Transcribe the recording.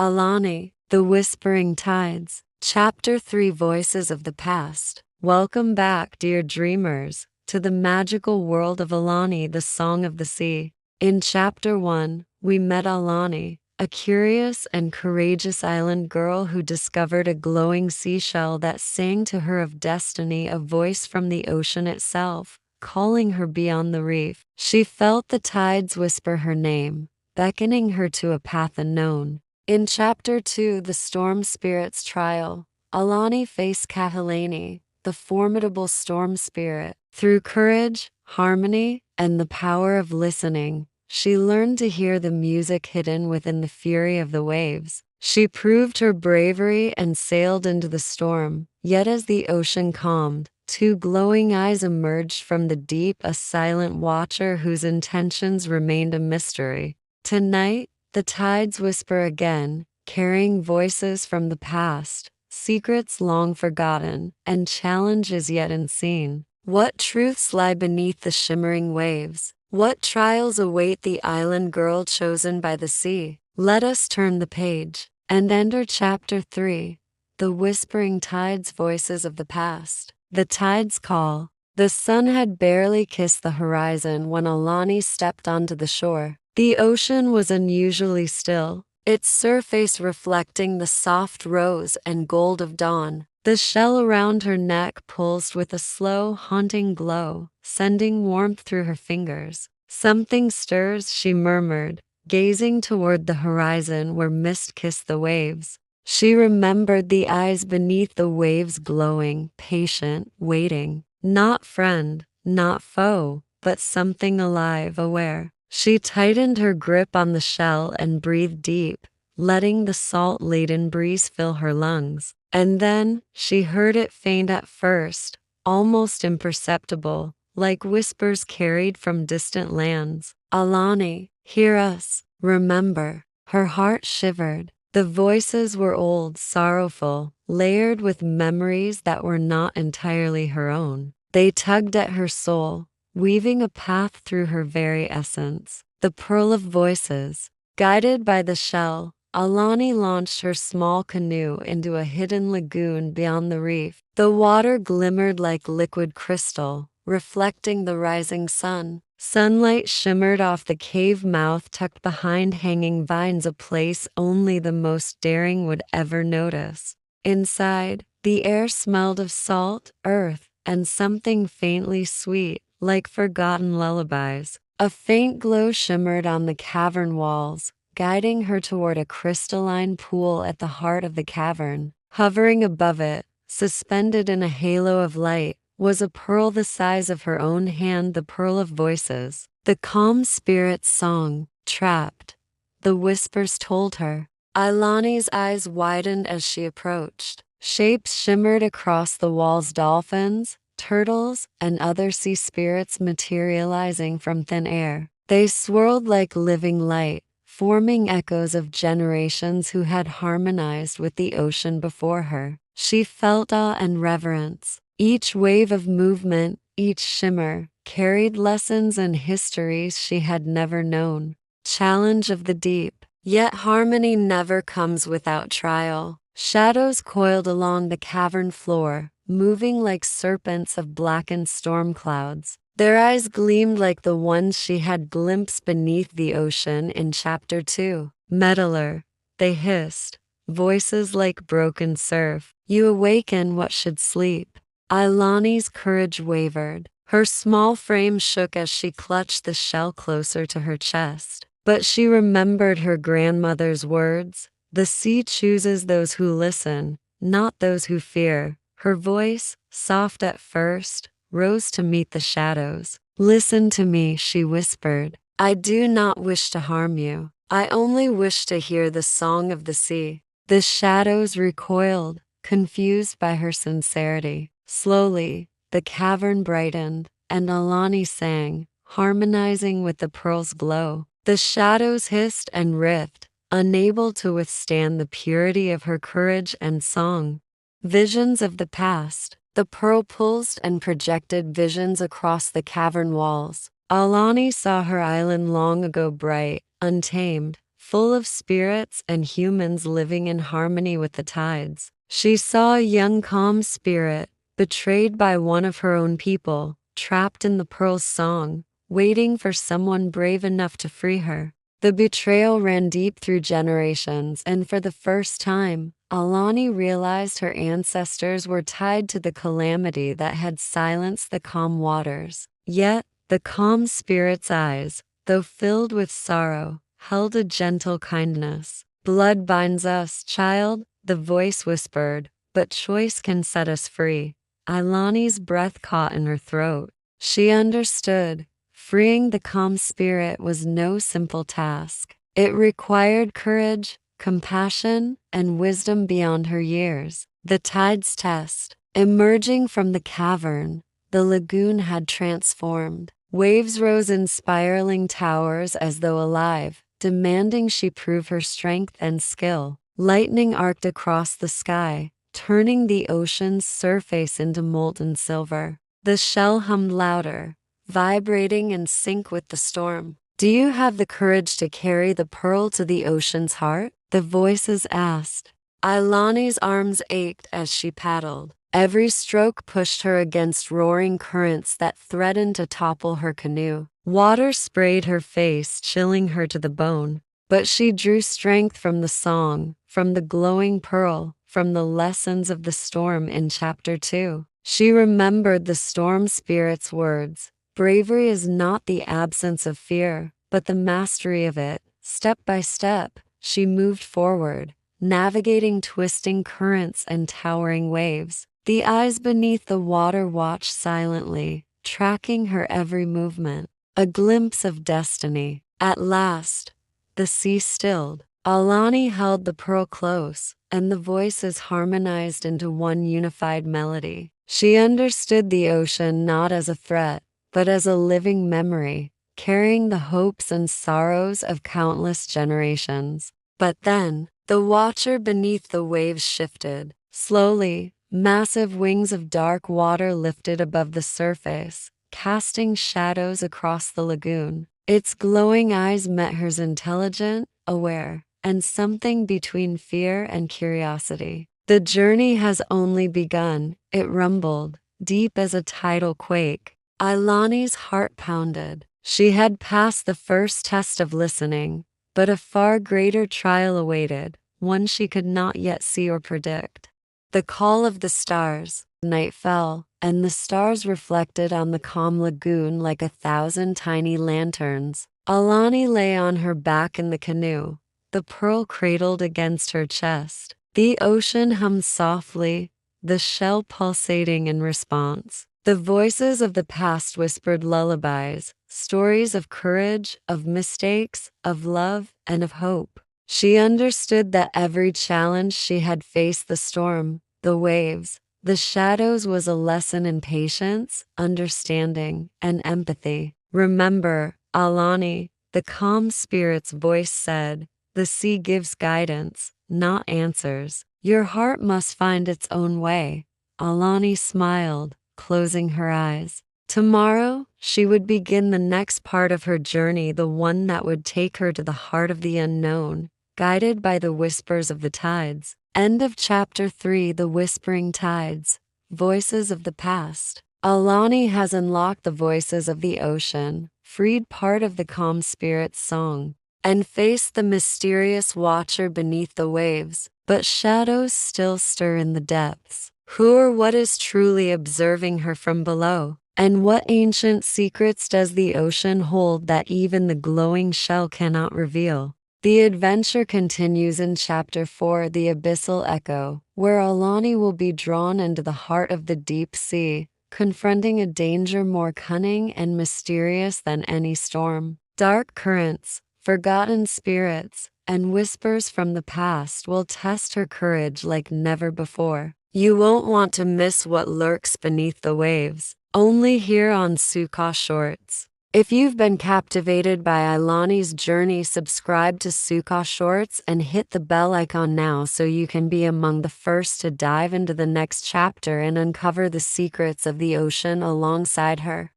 Ailani, The Whispering Tides. Chapter 3, Voices of the Past. Welcome back, dear dreamers, to the magical world of Ailani, the Song of the Sea. In Chapter 1, we met Ailani, a curious and courageous island girl who discovered a glowing seashell that sang to her of destiny, a voice from the ocean itself, calling her beyond the reef. She felt the tides whisper her name, beckoning her to a path unknown. In Chapter 2, The Storm Spirit's Trial, Ailani faced Ailani, the formidable storm spirit. Through courage, harmony, and the power of listening, she learned to hear the music hidden within the fury of the waves. She proved her bravery and sailed into the storm. Yet as the ocean calmed, two glowing eyes emerged from the deep, a silent watcher whose intentions remained a mystery. Tonight, the tides whisper again, carrying voices from the past, secrets long forgotten, and challenges yet unseen. What truths lie beneath the shimmering waves? What trials await the island girl chosen by the sea? Let us turn the page and enter Chapter 3, The Whispering Tides, Voices of the Past. The tides call. The sun had barely kissed the horizon when Ailani stepped onto the shore. The ocean was unusually still, its surface reflecting the soft rose and gold of dawn. The shell around her neck pulsed with a slow, haunting glow, sending warmth through her fingers. "Something stirs," she murmured, gazing toward the horizon where mist kissed the waves. She remembered the eyes beneath the waves, glowing, patient, waiting. Not friend, not foe, but something alive, aware. She tightened her grip on the shell and breathed deep, letting the salt-laden breeze fill her lungs. And then, she heard it, faint at first, almost imperceptible, like whispers carried from distant lands. "Ailani, hear us, remember." Her heart shivered. The voices were old, sorrowful, layered with memories that were not entirely her own. They tugged at her soul, weaving a path through her very essence. The Pearl of Voices. Guided by the shell, Ailani launched her small canoe into a hidden lagoon beyond the reef. The water glimmered like liquid crystal, reflecting the rising sun. Sunlight shimmered off the cave mouth tucked behind hanging vines, a place only the most daring would ever notice. Inside, the air smelled of salt, earth, and something faintly sweet, like forgotten lullabies. A faint glow shimmered on the cavern walls, guiding her toward a crystalline pool at the heart of the cavern. Hovering above it, suspended in a halo of light, was a pearl the size of her own hand, the Pearl of Voices. The calm spirit's song. Trapped, the whispers told her. Ailani's eyes widened as she approached. Shapes shimmered across the walls, dolphins, turtles, and other sea spirits materializing from thin air. They swirled like living light, forming echoes of generations who had harmonized with the ocean before her. She felt awe and reverence. Each wave of movement, each shimmer, carried lessons and histories she had never known. Challenge of the deep. Yet harmony never comes without trial. Shadows coiled along the cavern floor, moving like serpents of blackened storm clouds. Their eyes gleamed like the ones she had glimpsed beneath the ocean in Chapter 2. "Meddler," they hissed, voices like broken surf. "You awaken what should sleep." Ailani's courage wavered. Her small frame shook as she clutched the shell closer to her chest. But she remembered her grandmother's words. "The sea chooses those who listen, not those who fear." Her voice, soft at first, rose to meet the shadows. "Listen to me," she whispered. "I do not wish to harm you. I only wish to hear the song of the sea." The shadows recoiled, confused by her sincerity. Slowly, the cavern brightened, and Ailani sang, harmonizing with the pearl's glow. The shadows hissed and writhed, unable to withstand the purity of her courage and song. Visions of the past. The pearl pulsed and projected visions across the cavern walls. Ailani saw her island long ago, bright, untamed, full of spirits and humans living in harmony with the tides. She saw a young calm spirit, betrayed by one of her own people, trapped in the pearl's song, waiting for someone brave enough to free her. The betrayal ran deep through generations, and for the first time, Ailani realized her ancestors were tied to the calamity that had silenced the calm waters. Yet, the calm spirit's eyes, though filled with sorrow, held a gentle kindness. "Blood binds us, child," the voice whispered, "but choice can set us free." Ailani's breath caught in her throat. She understood. Freeing the calm spirit was no simple task. It required courage, compassion, and wisdom beyond her years. The tide's test. Emerging from the cavern, the lagoon had transformed. Waves rose in spiraling towers as though alive, demanding she prove her strength and skill. Lightning arced across the sky, turning the ocean's surface into molten silver. The shell hummed louder, vibrating in sync with the storm. "Do you have the courage to carry the pearl to the ocean's heart?" the voices asked. Ailani's arms ached as she paddled. Every stroke pushed her against roaring currents that threatened to topple her canoe. Water sprayed her face, chilling her to the bone. But she drew strength from the song, from the glowing pearl, from the lessons of the storm in Chapter 2. She remembered the storm spirit's words. Bravery is not the absence of fear, but the mastery of it. Step by step, she moved forward, navigating twisting currents and towering waves. The eyes beneath the water watched silently, tracking her every movement. A glimpse of destiny. At last, the sea stilled. Ailani held the pearl close, and the voices harmonized into one unified melody. She understood the ocean not as a threat, but as a living memory, carrying the hopes and sorrows of countless generations. But then, the watcher beneath the waves shifted. Slowly, massive wings of dark water lifted above the surface, casting shadows across the lagoon. Its glowing eyes met hers, intelligent, aware, and something between fear and curiosity. "The journey has only begun," it rumbled, deep as a tidal quake. Ailani's heart pounded. She had passed the first test of listening, but a far greater trial awaited, one she could not yet see or predict. The call of the stars. Night fell, and the stars reflected on the calm lagoon like 1,000 tiny lanterns. Ailani lay on her back in the canoe, the pearl cradled against her chest. The ocean hummed softly, the shell pulsating in response. The voices of the past whispered lullabies, stories of courage, of mistakes, of love, and of hope. She understood that every challenge she had faced, the storm, the waves, the shadows, was a lesson in patience, understanding, and empathy. "Remember, Ailani," the calm spirit's voice said, "the sea gives guidance, not answers. Your heart must find its own way." Ailani smiled, closing her eyes. Tomorrow, she would begin the next part of her journey, the one that would take her to the heart of the unknown, guided by the whispers of the tides. End of Chapter 3. The Whispering Tides. Voices of the Past. Ailani has unlocked the voices of the ocean, freed part of the calm spirit's song, and faced the mysterious watcher beneath the waves. But shadows still stir in the depths. Who or what is truly observing her from below? And what ancient secrets does the ocean hold that even the glowing shell cannot reveal? The adventure continues in Chapter 4, The Abyssal Echo, where Ailani will be drawn into the heart of the deep sea, confronting a danger more cunning and mysterious than any storm. Dark currents, forgotten spirits, and whispers from the past will test her courage like never before. You won't want to miss what lurks beneath the waves, only here on Sukaw Shorts. If you've been captivated by Ailani's journey, subscribe to Sukaw Shorts and hit the bell icon now so you can be among the first to dive into the next chapter and uncover the secrets of the ocean alongside her.